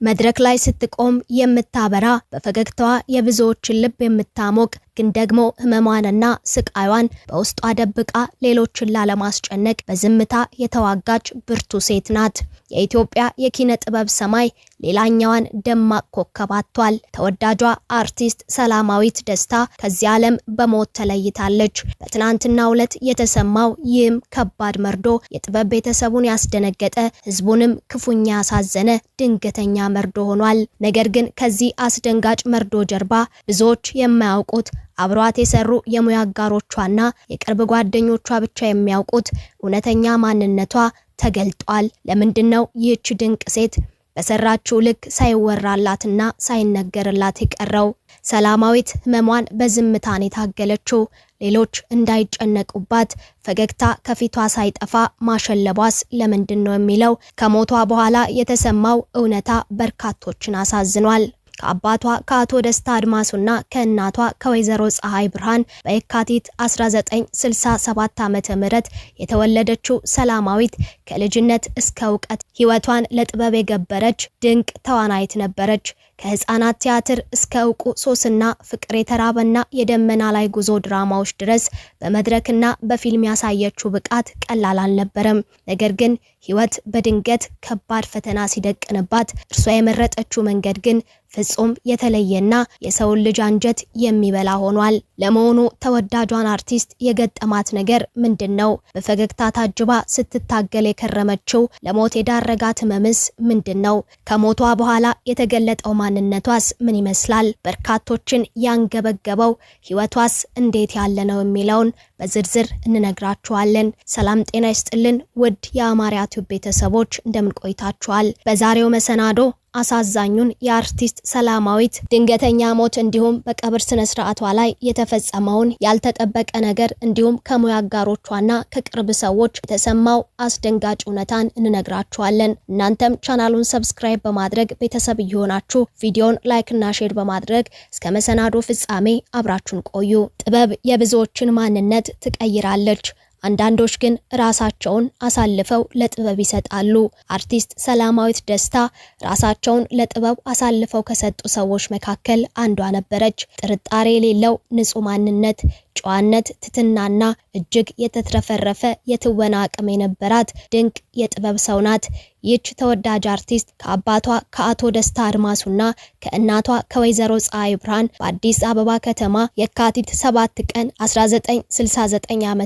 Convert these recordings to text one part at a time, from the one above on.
መድረክ ላይ ስትቆም የምታበራ በፈገግታዋ የብዙዎችን ልብ የምታሞቅ ግን ደግሞ ህመሟንና ስቃዩን በውስጧ ደብቃ ሌሎችን ላለማስጨነቅ በዝምታ የተዋጋች ብርቱ ሴት ናት። የኢትዮጵያ የኪነ ጥበብ ሰማይ ሌላኛዋን ደማቅ ኮከብ አጥቷል። ተወዳጇ አርቲስት ሰላማዊት ደስታ ከዚህ ዓለም በሞት ተለይታለች። በትናንትናው ዕለት የተሰማው ይህም ከባድ መርዶ የጥበብ ቤተሰቡን ያስደነገጠ ህዝቡንም ክፉኛ ያሳዘነ ድንገተኛ መርዶ ሆኗል። ነገር ግን ከዚህ አስደንጋጭ መርዶ ጀርባ ብዙዎች የማያውቁት አብሯት የሰሩ የሙያ አጋሮቿና የቅርብ ጓደኞቿ ብቻ የሚያውቁት እውነተኛ ማንነቷ ተገልጧል። ለምንድነው ይህች ድንቅ ሴት በሰራችው ልክ ሳይወራላትና ሳይነገርላት የቀረው? ሰላማዊት ህመሟን በዝምታን የታገለችው ሌሎች እንዳይጨነቁባት ፈገግታ ከፊቷ ሳይጠፋ ማሸለቧስ ለምንድነው የሚለው ከሞቷ በኋላ የተሰማው እውነታ በርካቶችን አሳዝኗል። ከአባቷ ከአቶ ደስታ አድማሱና ከእናቷ ከወይዘሮ ፀሐይ ብርሃን በየካቲት 1967 ዓመተ ምህረት የተወለደችው ሰላማዊት ከልጅነት እስከ ዕውቀት ህይወቷን ለጥበብ የገበረች ድንቅ ተዋናይት ነበረች። ከህፃናት ቲያትር እስከ ዕውቁ ሶስና ፍቅር የተራበና የደመና ላይ ጉዞ ድራማዎች ድረስ በመድረክና በፊልም ያሳየችው ብቃት ቀላል አልነበረም። ነገር ግን ህይወት በድንገት ከባድ ፈተና ሲደቅንባት እርሷ የመረጠችው መንገድ ግን ፍጹም የተለየና የሰውን ልጅ አንጀት የሚበላ ሆኗል። ለመሆኑ ተወዳጇን አርቲስት የገጠማት ነገር ምንድነው? በፈገግታ ታጅባ ስትታገል የከረመችው ለሞት የዳረጋት ህመምስ ምንድነው? ከሞቷ በኋላ የተገለጠው ማንነቷስ ምን ይመስላል? በርካቶችን ያንገበገበው ህይወቷስ እንዴት ያለ ነው የሚለውን በዝርዝር እንነግራችኋለን። ሰላም ጤና ይስጥልን ውድ የአማርያ ቲዩብ ቤተሰቦች እንደምን ቆይታችኋል? በዛሬው መሰናዶ አሳዛኙን የአርቲስት ሰላማዊት ድንገተኛ ሞት እንዲሁም በቀብር ስነ ስርዓቷ ላይ የተፈጸመውን ያልተጠበቀ ነገር እንዲሁም ከሙያ አጋሮቿና ከቅርብ ሰዎች የተሰማው አስደንጋጭ እውነታን እንነግራችኋለን። እናንተም ቻናሉን ሰብስክራይብ በማድረግ ቤተሰብ እየሆናችሁ ቪዲዮን ላይክ እና ሼር በማድረግ እስከ መሰናዶ ፍጻሜ አብራችሁን ቆዩ። ጥበብ የብዙዎችን ማንነት ትቀይራለች። አንዳንዶች ግን ራሳቸውን አሳልፈው ለጥበብ ይሰጣሉ። አርቲስት ሰላማዊት ደስታ ራሳቸውን ለጥበብ አሳልፈው ከሰጡ ሰዎች መካከል አንዷ ነበረች። ጥርጣሬ የሌለው ንጹህ ማንነት፣ ጨዋነት፣ ትትናና እጅግ የተትረፈረፈ የትወና አቅም የነበራት ድንቅ የጥበብ ሰው ናት። ይህች ተወዳጅ አርቲስት ከአባቷ ከአቶ ደስታ አድማሱና ከእናቷ ከወይዘሮ ፀሐይ ብርሃን በአዲስ አበባ ከተማ የካቲት 7 ቀን 1969 ዓ.ም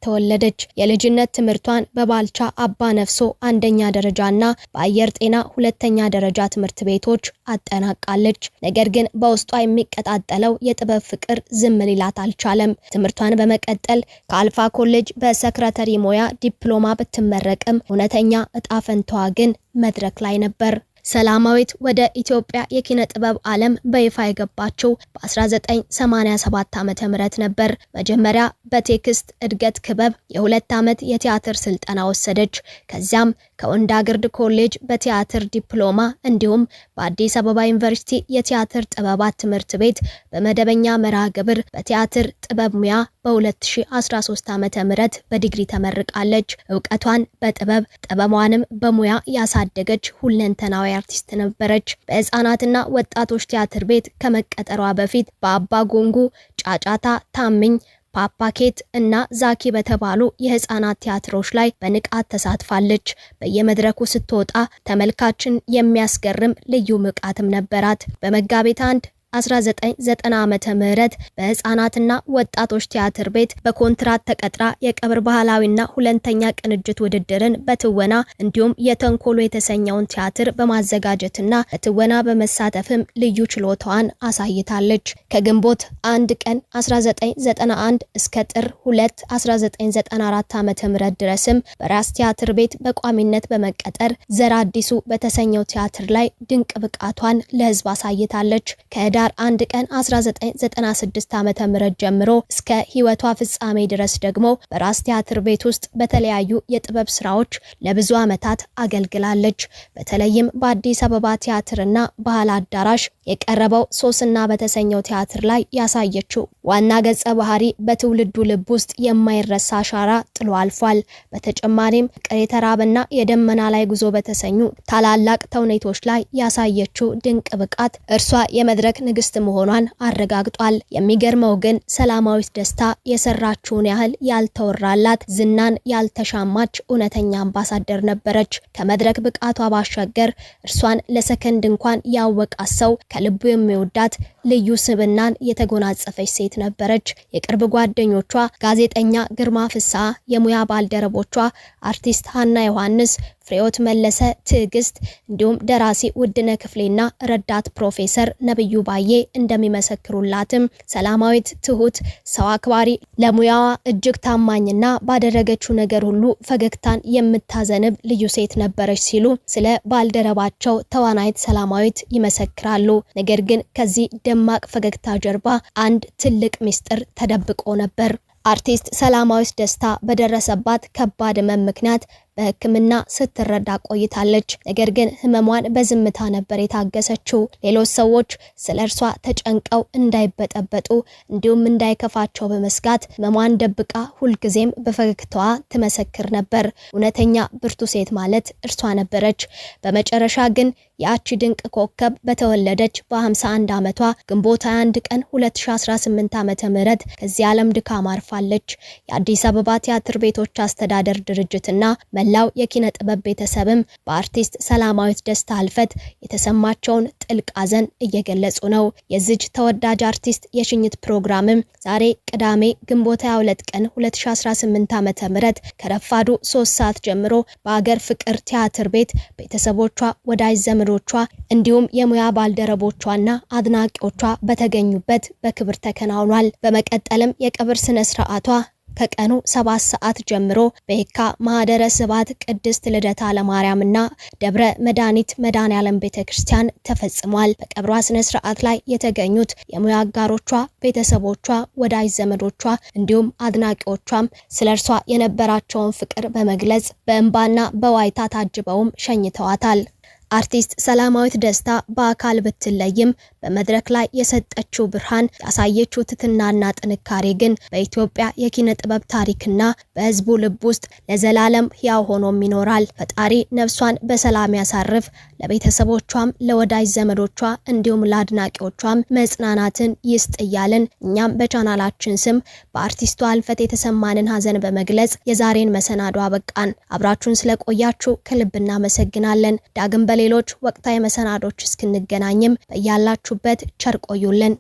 ተወለደች። የልጅነት ትምህርቷን በባልቻ አባ ነፍሶ አንደኛ ደረጃና በአየር ጤና ሁለተኛ ደረጃ ትምህርት ቤቶች አጠናቃለች። ነገር ግን በውስጧ የሚቀጣጠለው የጥበብ ፍቅር ዝም ሊላት አልቻለም። ትምህርቷን በመቀጠል ከአልፋ ኮሌጅ በሰክረተሪ ሙያ ዲፕሎማ ብትመረቅም እውነተኛ እጣ ፈንታዋ ግን መድረክ ላይ ነበር። ሰላማዊት ወደ ኢትዮጵያ የኪነ ጥበብ ዓለም በይፋ የገባችው በ1987 ዓመተ ምህረት ነበር። መጀመሪያ በቴክስት እድገት ክበብ የ2 ዓመት የቲያትር ስልጠና ወሰደች። ከዚያም ከወንዳግርድ ኮሌጅ በቲያትር ዲፕሎማ እንዲሁም በአዲስ አበባ ዩኒቨርሲቲ የቲያትር ጥበባት ትምህርት ቤት በመደበኛ መርሃ ግብር በቲያትር ጥበብ ሙያ በ2013 ዓመተ ምህረት በዲግሪ ተመርቃለች። ዕውቀቷን በጥበብ ጥበቧንም በሙያ ያሳደገች ሁለንተናዊ አርቲስት ነበረች። በህፃናትና ወጣቶች ቲያትር ቤት ከመቀጠሯ በፊት በአባ ጎንጉ፣ ጫጫታ፣ ታምኝ፣ ፓፓኬት እና ዛኪ በተባሉ የህፃናት ቲያትሮች ላይ በንቃት ተሳትፋለች። በየመድረኩ ስትወጣ ተመልካችን የሚያስገርም ልዩ ብቃትም ነበራት። በመጋቢት 1990 ዓመተ ምህረት በህፃናትና ወጣቶች ቲያትር ቤት በኮንትራት ተቀጥራ የቀብር ባህላዊና ሁለንተኛ ቅንጅት ውድድርን በትወና እንዲሁም የተንኮሎ የተሰኘውን ቲያትር በማዘጋጀትና በትወና በመሳተፍም ልዩ ችሎታዋን አሳይታለች። ከግንቦት 1 ቀን 1991 እስከ ጥር 2 1994 ዓመተ ምህረት ድረስም በራስ ቲያትር ቤት በቋሚነት በመቀጠር ዘር አዲሱ በተሰኘው ቲያትር ላይ ድንቅ ብቃቷን ለህዝብ አሳይታለች። ከዕዳ ከህዳር 1 ቀን 1996 ዓመተ ምህረት ጀምሮ እስከ ህይወቷ ፍጻሜ ድረስ ደግሞ በራስ ቲያትር ቤት ውስጥ በተለያዩ የጥበብ ስራዎች ለብዙ ዓመታት አገልግላለች። በተለይም በአዲስ አበባ ቲያትርና ባህል አዳራሽ የቀረበው ሶስና በተሰኘው ቲያትር ላይ ያሳየችው ዋና ገጸ ባህሪ በትውልዱ ልብ ውስጥ የማይረሳ አሻራ ጥሎ አልፏል። በተጨማሪም ፍቅር የተራበና የደመና ላይ ጉዞ በተሰኙ ታላላቅ ተውኔቶች ላይ ያሳየችው ድንቅ ብቃት እርሷ የመድረክ ንግስት መሆኗን አረጋግጧል። የሚገርመው ግን ሰላማዊት ደስታ የሰራችውን ያህል ያልተወራላት ዝናን ያልተሻማች እውነተኛ አምባሳደር ነበረች። ከመድረክ ብቃቷ ባሻገር እርሷን ለሰከንድ እንኳን ያወቃት ሰው ከልቡ የሚወዳት ልዩ ስብናን የተጎናጸፈች ሴት ነበረች። የቅርብ ጓደኞቿ ጋዜጠኛ ግርማ ፍስሐ፣ የሙያ ባልደረቦቿ አርቲስት ሀና ዮሐንስ፣ ፍሬዎት መለሰ፣ ትዕግስት እንዲሁም ደራሲ ውድነ ክፍሌና ረዳት ፕሮፌሰር ነብዩ ባዬ እንደሚመሰክሩላትም ሰላማዊት ትሁት፣ ሰው አክባሪ፣ ለሙያዋ እጅግ ታማኝና ባደረገችው ነገር ሁሉ ፈገግታን የምታዘንብ ልዩ ሴት ነበረች ሲሉ ስለ ባልደረባቸው ተዋናይት ሰላማዊት ይመሰክራሉ። ነገር ግን ከዚህ ደማቅ ፈገግታ ጀርባ አንድ ትልቅ ምስጢር ተደብቆ ነበር። አርቲስት ሰላማዊት ደስታ በደረሰባት ከባድ ሕመም ምክንያት በሕክምና ስትረዳ ቆይታለች። ነገር ግን ህመሟን በዝምታ ነበር የታገሰችው። ሌሎች ሰዎች ስለ እርሷ ተጨንቀው እንዳይበጠበጡ እንዲሁም እንዳይከፋቸው በመስጋት ህመሟን ደብቃ ሁልጊዜም በፈገግታዋ ትመሰክር ነበር። እውነተኛ ብርቱ ሴት ማለት እርሷ ነበረች። በመጨረሻ ግን ያቺ ድንቅ ኮከብ በተወለደች በ51 ዓመቷ ግንቦት 21 ቀን 2018 ዓመተ ምህረት ከዚህ ዓለም ድካም አርፋለች። የአዲስ አበባ ቲያትር ቤቶች አስተዳደር ድርጅትና መላው የኪነ ጥበብ ቤተሰብም በአርቲስት ሰላማዊት ደስታ ህልፈት የተሰማቸውን ጥልቅ ሐዘን እየገለጹ ነው። የዚች ተወዳጅ አርቲስት የሽኝት ፕሮግራምም ዛሬ ቅዳሜ ግንቦት 22 ቀን 2018 ዓመተ ምህረት ከረፋዱ 3 ሰዓት ጀምሮ በአገር ፍቅር ቲያትር ቤት ቤተሰቦቿ፣ ወዳጅ ዘመዶቿ እንዲሁም የሙያ ባልደረቦቿና አድናቂዎቿ በተገኙበት በክብር ተከናውኗል። በመቀጠልም የቀብር ስነ ስርዓቷ ከቀኑ 7 ሰዓት ጀምሮ በየካ ማህደረ ስብሐት ቅድስት ልደታ ለማርያምና ደብረ መድኃኒት መድኃኔዓለም ቤተክርስቲያን ተፈጽሟል። በቀብሯ ስነ ስርዓት ላይ የተገኙት የሙያ አጋሮቿ፣ ቤተሰቦቿ፣ ወዳጅ ዘመዶቿ እንዲሁም አድናቂዎቿም ስለ እርሷ የነበራቸውን ፍቅር በመግለጽ በእንባና በዋይታ ታጅበውም ሸኝተዋታል። አርቲስት ሰላማዊት ደስታ በአካል ብትለይም በመድረክ ላይ የሰጠችው ብርሃን፣ ያሳየችው ትትናና ጥንካሬ ግን በኢትዮጵያ የኪነ ጥበብ ታሪክና በሕዝቡ ልብ ውስጥ ለዘላለም ሕያው ሆኖም ይኖራል። ፈጣሪ ነፍሷን በሰላም ያሳርፍ፣ ለቤተሰቦቿም ለወዳጅ ዘመዶቿ እንዲሁም ለአድናቂዎቿም መጽናናትን ይስጥ እያልን እኛም በቻናላችን ስም በአርቲስቷ ህልፈት የተሰማንን ሐዘን በመግለጽ የዛሬን መሰናዶ አበቃን። አብራችሁን ስለቆያችሁ ከልብ እናመሰግናለን። ዳግም በሌሎች ወቅታዊ መሰናዶች እስክንገናኝም በያላችሁበት ቸር ቆዩልን።